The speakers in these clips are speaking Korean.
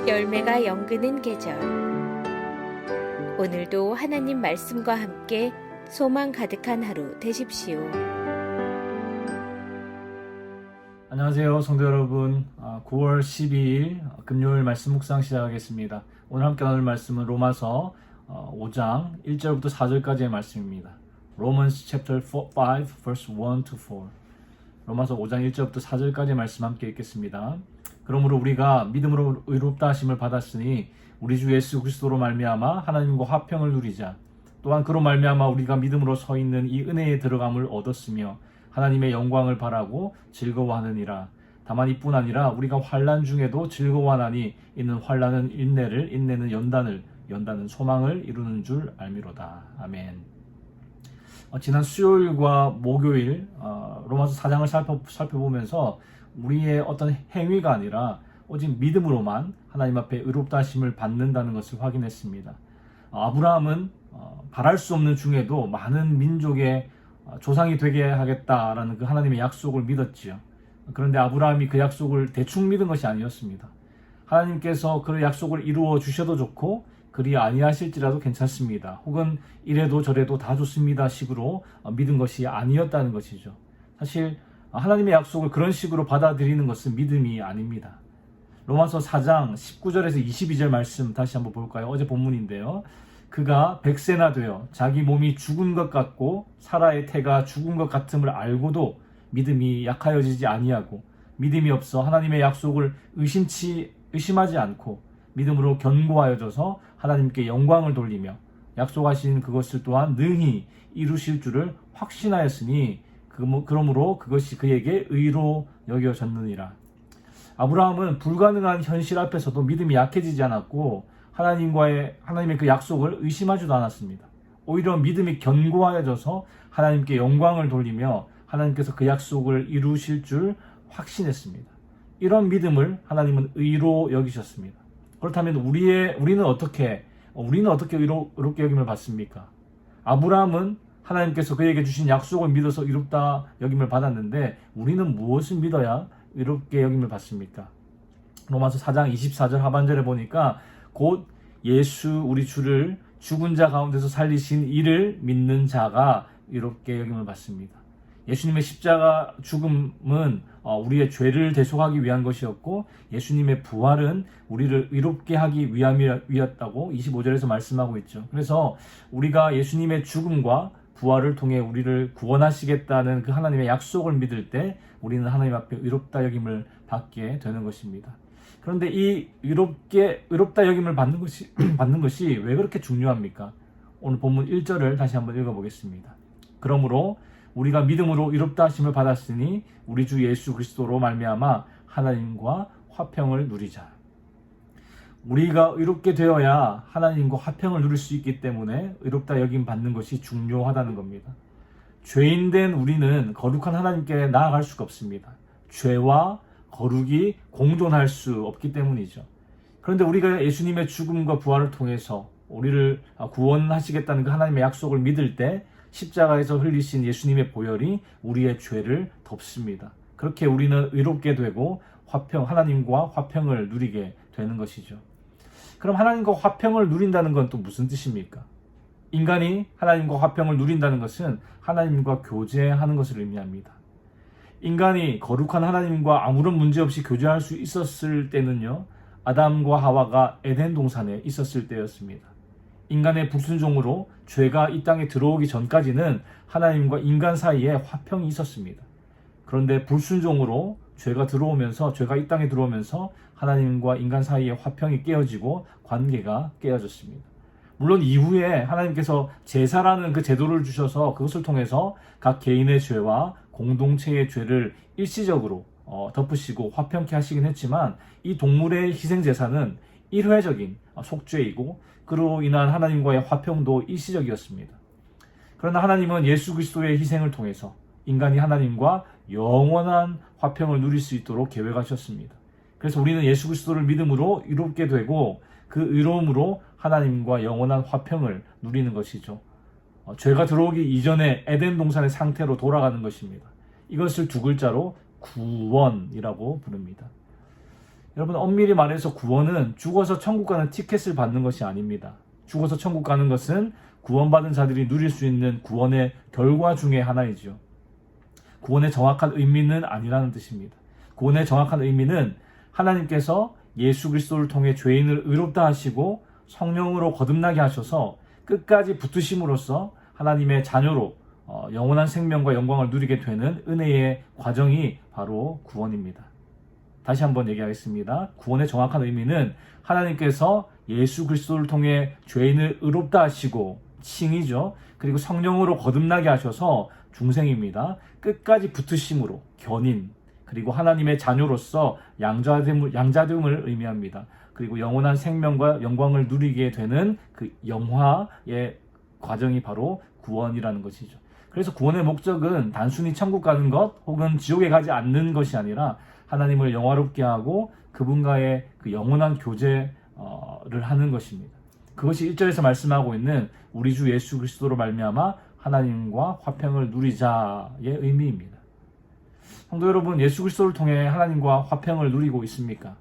열매가 연근은 계절. 오늘도 하나님 말씀과 함께 소망 가득한 하루 되십시오. 안녕하세요, 성도 여러분. 9월 12일 금요일 말씀 묵상 시작하겠습니다. 오늘 함께 나눌 말씀은 로마서 5장 1절부터 4절까지의 말씀입니다. Romans chapter 5 verse 1 to 4. 로마서 5장 1절부터 4절까지의 말씀 함께 읽겠습니다. 그러므로 우리가 믿음으로 의롭다 하심을 받았으니 우리 주 예수 그리스도로 말미암아 하나님과 화평을 누리자. 또한 그로 말미암아 우리가 믿음으로 서 있는 이 은혜에 들어감을 얻었으며 하나님의 영광을 바라고 즐거워하느니라. 다만 이뿐 아니라 우리가 환난 중에도 즐거워하나니 이는 환난은 인내를, 인내는 연단을, 연단은 소망을 이루는 줄 알미로다. 아멘. 지난 수요일과 목요일 로마서 4장을 살펴보면서 우리의 어떤 행위가 아니라 오직 믿음으로만 하나님 앞에 의롭다 하심을 받는다는 것을 확인했습니다. 아브라함은 바랄 수 없는 중에도 많은 민족의 조상이 되게 하겠다라는 그 하나님의 약속을 믿었지요. 그런데 아브라함이 그 약속을 대충 믿은 것이 아니었습니다. 하나님께서 그 약속을 이루어 주셔도 좋고 그리 아니하실지라도 괜찮습니다. 혹은 이래도 저래도 다 좋습니다 식으로 믿은 것이 아니었다는 것이죠. 사실 하나님의 약속을 그런 식으로 받아들이는 것은 믿음이 아닙니다. 로마서 4장 19절에서 22절 말씀 다시 한번 볼까요? 어제 본문인데요. 그가 100세나 되어 자기 몸이 죽은 것 같고 사라의 태가 죽은 것 같음을 알고도 믿음이 약하여지지 아니하고 믿음이 없어 하나님의 약속을 의심하지 않고 믿음으로 견고하여져서 하나님께 영광을 돌리며 약속하신 그것을 또한 능히 이루실 줄을 확신하였으니 그러므로 그것이 그에게 의로 여겨졌느니라. 아브라함은 불가능한 현실 앞에서도 믿음이 약해지지 않았고 하나님의 그 약속을 의심하지도 않았습니다. 오히려 믿음이 견고하여져서 하나님께 영광을 돌리며 하나님께서 그 약속을 이루실 줄 확신했습니다. 이런 믿음을 하나님은 의로 여기셨습니다. 그렇다면 우리는 어떻게 의롭게 여김을 받습니까? 아브라함은 하나님께서 그에게 주신 약속을 믿어서 의롭다 여김을 받았는데 우리는 무엇을 믿어야 의롭게 여김을 받습니까? 로마서 4장 24절 하반절에 보니까 곧 예수 우리 주를 죽은 자 가운데서 살리신 이를 믿는 자가 의롭게 여김을 받습니다. 예수님의 십자가 죽음은 우리의 죄를 대속하기 위한 것이었고 예수님의 부활은 우리를 의롭게 하기 위함이었다고 25절에서 말씀하고 있죠. 그래서 우리가 예수님의 죽음과 부활을 통해 우리를 구원하시겠다는 그 하나님의 약속을 믿을 때 우리는 하나님 앞에 의롭다 여김을 받게 되는 것입니다. 그런데 이 의롭다 여김을 받는 것이 왜 그렇게 중요합니까? 오늘 본문 1절을 다시 한번 읽어보겠습니다. 그러므로 우리가 믿음으로 의롭다 하심을 받았으니 우리 주 예수 그리스도로 말미암아 하나님과 화평을 누리자. 우리가 의롭게 되어야 하나님과 화평을 누릴 수 있기 때문에 의롭다 여김 받는 것이 중요하다는 겁니다. 죄인된 우리는 거룩한 하나님께 나아갈 수가 없습니다. 죄와 거룩이 공존할 수 없기 때문이죠. 그런데 우리가 예수님의 죽음과 부활을 통해서 우리를 구원하시겠다는 그 하나님의 약속을 믿을 때 십자가에서 흘리신 예수님의 보혈이 우리의 죄를 덮습니다. 그렇게 우리는 의롭게 되고 하나님과 화평을 누리게 되는 것이죠. 그럼 하나님과 화평을 누린다는 건 또 무슨 뜻입니까? 인간이 하나님과 화평을 누린다는 것은 하나님과 교제하는 것을 의미합니다. 인간이 거룩한 하나님과 아무런 문제 없이 교제할 수 있었을 때는요, 아담과 하와가 에덴 동산에 있었을 때였습니다. 인간의 불순종으로 죄가 이 땅에 들어오기 전까지는 하나님과 인간 사이에 화평이 있었습니다. 그런데 불순종으로 죄가 이 땅에 들어오면서 하나님과 인간 사이에 화평이 깨어지고 관계가 깨어졌습니다. 물론 이후에 하나님께서 제사라는 그 제도를 주셔서 그것을 통해서 각 개인의 죄와 공동체의 죄를 일시적으로 덮으시고 화평케 하시긴 했지만 이 동물의 희생제사는 일회적인 속죄이고 그로 인한 하나님과의 화평도 일시적이었습니다. 그러나 하나님은 예수 그리스도의 희생을 통해서 인간이 하나님과 영원한 화평을 누릴 수 있도록 계획하셨습니다. 그래서 우리는 예수 그리스도를 믿음으로 의롭게 되고 그 의로움으로 하나님과 영원한 화평을 누리는 것이죠. 죄가 들어오기 이전에 에덴 동산의 상태로 돌아가는 것입니다. 이것을 두 글자로 구원이라고 부릅니다. 여러분, 엄밀히 말해서 구원은 죽어서 천국 가는 티켓을 받는 것이 아닙니다. 죽어서 천국 가는 것은 구원받은 자들이 누릴 수 있는 구원의 결과 중에 하나이죠. 구원의 정확한 의미는 아니라는 뜻입니다. 구원의 정확한 의미는 하나님께서 예수 그리스도를 통해 죄인을 의롭다 하시고 성령으로 거듭나게 하셔서 끝까지 붙으심으로써 하나님의 자녀로 영원한 생명과 영광을 누리게 되는 은혜의 과정이 바로 구원입니다. 다시 한번 얘기하겠습니다. 구원의 정확한 의미는 하나님께서 예수 그리스도를 통해 죄인을 의롭다 하시고 칭이죠. 그리고 성령으로 거듭나게 하셔서 중생입니다. 끝까지 붙으심으로 견인, 그리고 하나님의 자녀로서 양자됨을 의미합니다. 그리고 영원한 생명과 영광을 누리게 되는 그 영화의 과정이 바로 구원이라는 것이죠. 그래서 구원의 목적은 단순히 천국 가는 것 혹은 지옥에 가지 않는 것이 아니라 하나님을 영화롭게 하고 그분과의 그 영원한 교제를 하는 것입니다. 그것이 1절에서 말씀하고 있는 우리 주 예수 그리스도로 말미암아 하나님과 화평을 누리자의 의미입니다. 성도 여러분, 예수 그리스도를 통해 하나님과 화평을 누리고 있습니까?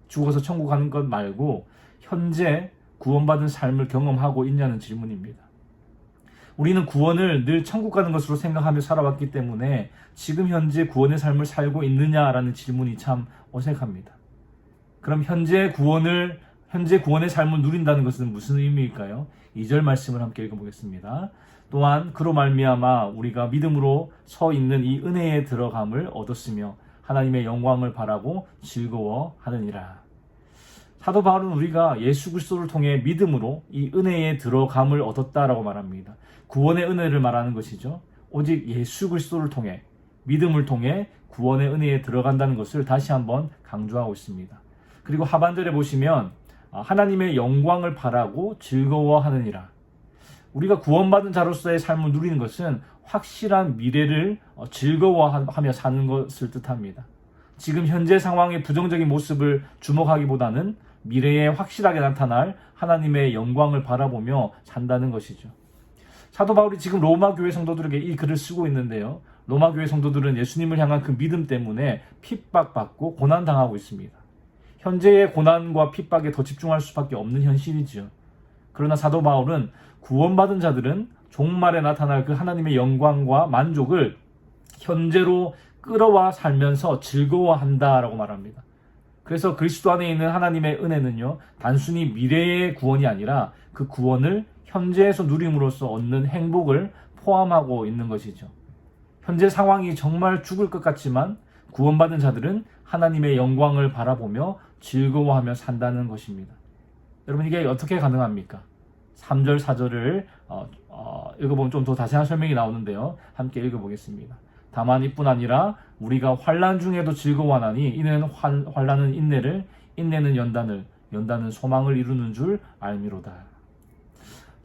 죽어서 천국 가는 것 말고 현재 구원받은 삶을 경험하고 있냐는 질문입니다. 우리는 구원을 늘 천국 가는 것으로 생각하며 살아왔기 때문에 지금 현재 구원의 삶을 살고 있느냐라는 질문이 참 어색합니다. 그럼 현재 구원의 삶을 누린다는 것은 무슨 의미일까요? 2절 말씀을 함께 읽어보겠습니다. 또한 그로 말미암아 우리가 믿음으로 서 있는 이 은혜에 들어감을 얻었으며 하나님의 영광을 바라고 즐거워하느니라. 사도 바울은 우리가 예수 그리스도를 통해 믿음으로 이 은혜에 들어감을 얻었다라고 말합니다. 구원의 은혜를 말하는 것이죠. 오직 예수 그리스도를 통해, 믿음을 통해 구원의 은혜에 들어간다는 것을 다시 한번 강조하고 있습니다. 그리고 하반절에 보시면 하나님의 영광을 바라고 즐거워하느니라. 우리가 구원받은 자로서의 삶을 누리는 것은 확실한 미래를 즐거워하며 사는 것을 뜻합니다. 지금 현재 상황의 부정적인 모습을 주목하기보다는 미래에 확실하게 나타날 하나님의 영광을 바라보며 산다는 것이죠. 사도 바울이 지금 로마 교회 성도들에게 이 글을 쓰고 있는데요. 로마 교회 성도들은 예수님을 향한 그 믿음 때문에 핍박받고 고난당하고 있습니다. 현재의 고난과 핍박에 더 집중할 수밖에 없는 현실이죠. 그러나 사도 바울은 구원받은 자들은 종말에 나타날 그 하나님의 영광과 만족을 현재로 끌어와 살면서 즐거워한다라고 말합니다. 그래서 그리스도 안에 있는 하나님의 은혜는요, 단순히 미래의 구원이 아니라 그 구원을 현재에서 누림으로써 얻는 행복을 포함하고 있는 것이죠. 현재 상황이 정말 죽을 것 같지만 구원받은 자들은 하나님의 영광을 바라보며 즐거워하며 산다는 것입니다. 여러분, 이게 어떻게 가능합니까? 3절, 4절을 읽어보면 좀 더 자세한 설명이 나오는데요. 함께 읽어보겠습니다. 다만 이뿐 아니라 우리가 환난 중에도 즐거워하나니 이는 환난은 인내를, 인내는 연단을, 연단은 소망을 이루는 줄 알미로다.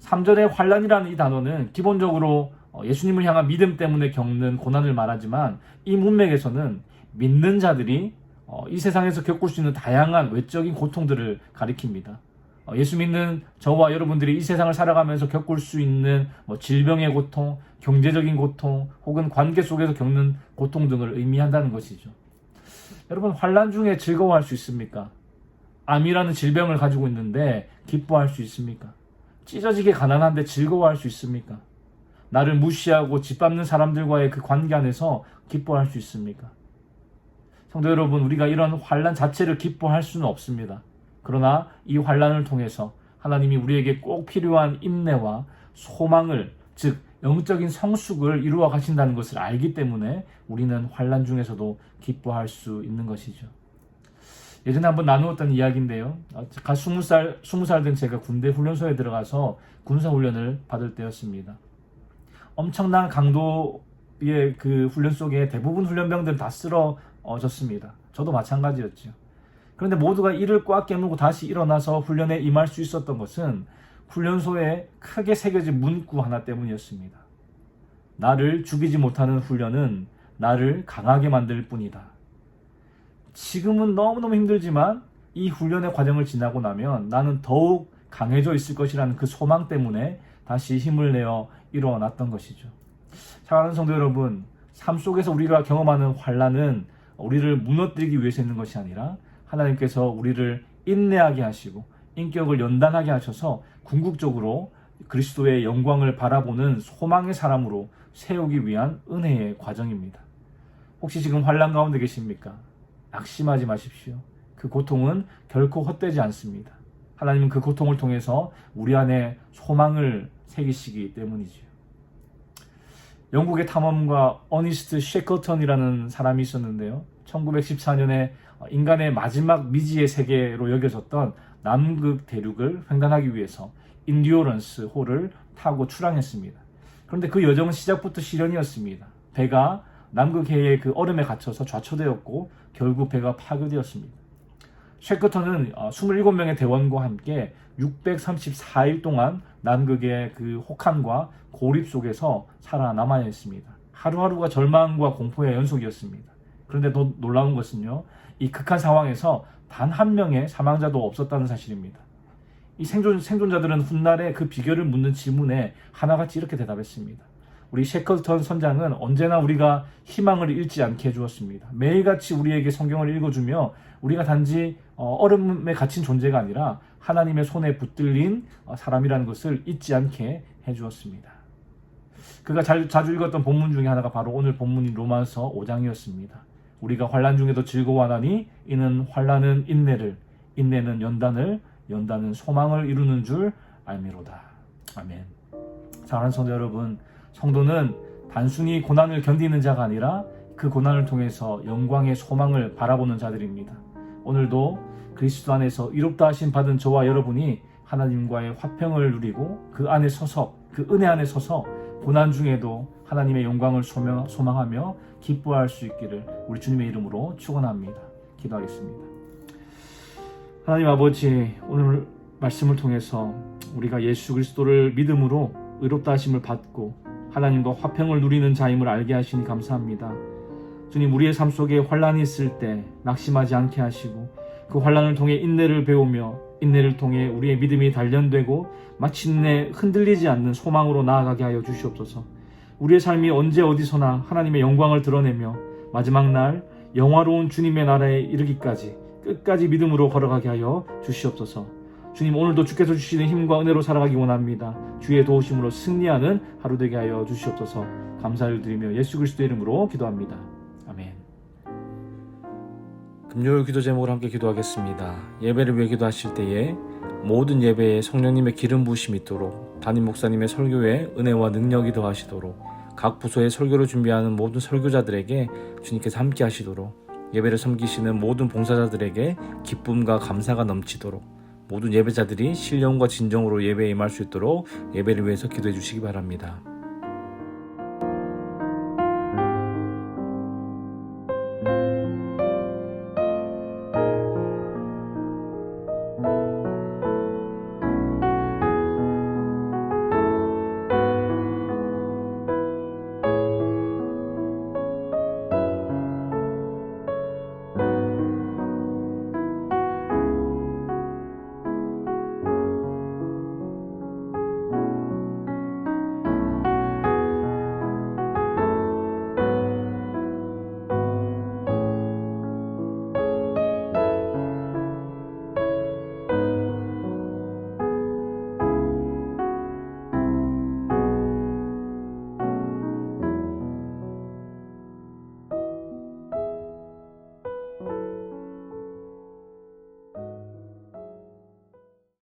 3절의 환난이라는 이 단어는 기본적으로 예수님을 향한 믿음 때문에 겪는 고난을 말하지만 이 문맥에서는 믿는 자들이 이 세상에서 겪을 수 있는 다양한 외적인 고통들을 가리킵니다. 예수 믿는 저와 여러분들이 이 세상을 살아가면서 겪을 수 있는 질병의 고통, 경제적인 고통, 혹은 관계 속에서 겪는 고통 등을 의미한다는 것이죠. 여러분, 환난 중에 즐거워할 수 있습니까? 암이라는 질병을 가지고 있는데 기뻐할 수 있습니까? 찢어지게 가난한데 즐거워할 수 있습니까? 나를 무시하고 짓밟는 사람들과의 그 관계 안에서 기뻐할 수 있습니까? 성도 여러분, 우리가 이런 환난 자체를 기뻐할 수는 없습니다. 그러나 이 환난을 통해서 하나님이 우리에게 꼭 필요한 인내와 소망을, 즉 영적인 성숙을 이루어 가신다는 것을 알기 때문에 우리는 환난 중에서도 기뻐할 수 있는 것이죠. 예전에 한번 나누었던 이야기인데요. 20살 된 제가 군대 훈련소에 들어가서 군사훈련을 받을 때였습니다. 엄청난 강도의 그 훈련 속에 대부분 훈련병들은 다 쓰러졌습니다. 저도 마찬가지였죠. 그런데 모두가 이를 꽉 깨물고 다시 일어나서 훈련에 임할 수 있었던 것은 훈련소에 크게 새겨진 문구 하나 때문이었습니다. 나를 죽이지 못하는 훈련은 나를 강하게 만들 뿐이다. 지금은 너무너무 힘들지만 이 훈련의 과정을 지나고 나면 나는 더욱 강해져 있을 것이라는 그 소망 때문에 다시 힘을 내어 일어났던 것이죠. 사랑하는 성도 여러분, 삶 속에서 우리가 경험하는 환난은 우리를 무너뜨리기 위해서 있는 것이 아니라 하나님께서 우리를 인내하게 하시고 인격을 연단하게 하셔서 궁극적으로 그리스도의 영광을 바라보는 소망의 사람으로 세우기 위한 은혜의 과정입니다. 혹시 지금 환난 가운데 계십니까? 낙심하지 마십시오. 그 고통은 결코 헛되지 않습니다. 하나님은 그 고통을 통해서 우리 안에 소망을 새기시기 때문이지요. 영국의 탐험가 어니스트 셰커턴이라는 사람이 있었는데요. 1914년에 인간의 마지막 미지의 세계로 여겨졌던 남극 대륙을 횡단하기 위해서 인디오런스 호를 타고 출항했습니다. 그런데 그 여정은 시작부터 시련이었습니다. 배가 남극해의 그 얼음에 갇혀서 좌초되었고 결국 배가 파괴되었습니다. 셰커턴은 27명의 대원과 함께 634일 동안 남극의 그 혹한과 고립 속에서 살아남아야 했습니다. 하루하루가 절망과 공포의 연속이었습니다. 그런데 더 놀라운 것은요, 이 극한 상황에서 단 한 명의 사망자도 없었다는 사실입니다. 이 생존자들은 훗날에 그 비결을 묻는 질문에 하나같이 이렇게 대답했습니다. 우리 셰커턴 선장은 언제나 우리가 희망을 잃지 않게 해주었습니다. 매일같이 우리에게 성경을 읽어주며 우리가 단지 얼음에 갇힌 존재가 아니라 하나님의 손에 붙들린 사람이라는 것을 잊지 않게 해주었습니다. 그가 자주 읽었던 본문 중에 하나가 바로 오늘 본문인 로마서 5장이었습니다. 우리가 환난 중에도 즐거워하나니 이는 환난은 인내를, 인내는 연단을, 연단은 소망을 이루는 줄 알미로다. 아멘. 사랑하는 성도 여러분, 성도는 단순히 고난을 견디는 자가 아니라 그 고난을 통해서 영광의 소망을 바라보는 자들입니다. 오늘도 그리스도 안에서 이롭다 하심 받은 저와 여러분이 하나님과의 화평을 누리고 그 안에 서서, 그 은혜 안에 서서 고난 중에도 하나님의 영광을 소망하며 기뻐할 수 있기를 우리 주님의 이름으로 축원합니다. 기도하겠습니다. 하나님 아버지, 오늘 말씀을 통해서 우리가 예수 그리스도를 믿음으로 의롭다 하심을 받고 하나님과 화평을 누리는 자임을 알게 하시니 감사합니다. 주님, 우리의 삶 속에 환난이 있을 때 낙심하지 않게 하시고 그 환난을 통해 인내를 배우며 인내를 통해 우리의 믿음이 단련되고 마침내 흔들리지 않는 소망으로 나아가게 하여 주시옵소서. 우리의 삶이 언제 어디서나 하나님의 영광을 드러내며 마지막 날 영화로운 주님의 나라에 이르기까지 끝까지 믿음으로 걸어가게 하여 주시옵소서. 주님, 오늘도 주께서 주시는 힘과 은혜로 살아가기 원합니다. 주의 도우심으로 승리하는 하루 되게 하여 주시옵소서. 감사를 드리며 예수 그리스도의 이름으로 기도합니다. 아멘. 금요일 기도 제목을 함께 기도하겠습니다. 예배를 위해 기도하실 때에 모든 예배에 성령님의 기름 부으심이 있도록 담임 목사님의 설교에 은혜와 능력이 더하시도록 각 부서에 설교를 준비하는 모든 설교자들에게 주님께서 함께 하시도록 예배를 섬기시는 모든 봉사자들에게 기쁨과 감사가 넘치도록 모든 예배자들이 신령과 진정으로 예배에 임할 수 있도록 예배를 위해서 기도해 주시기 바랍니다.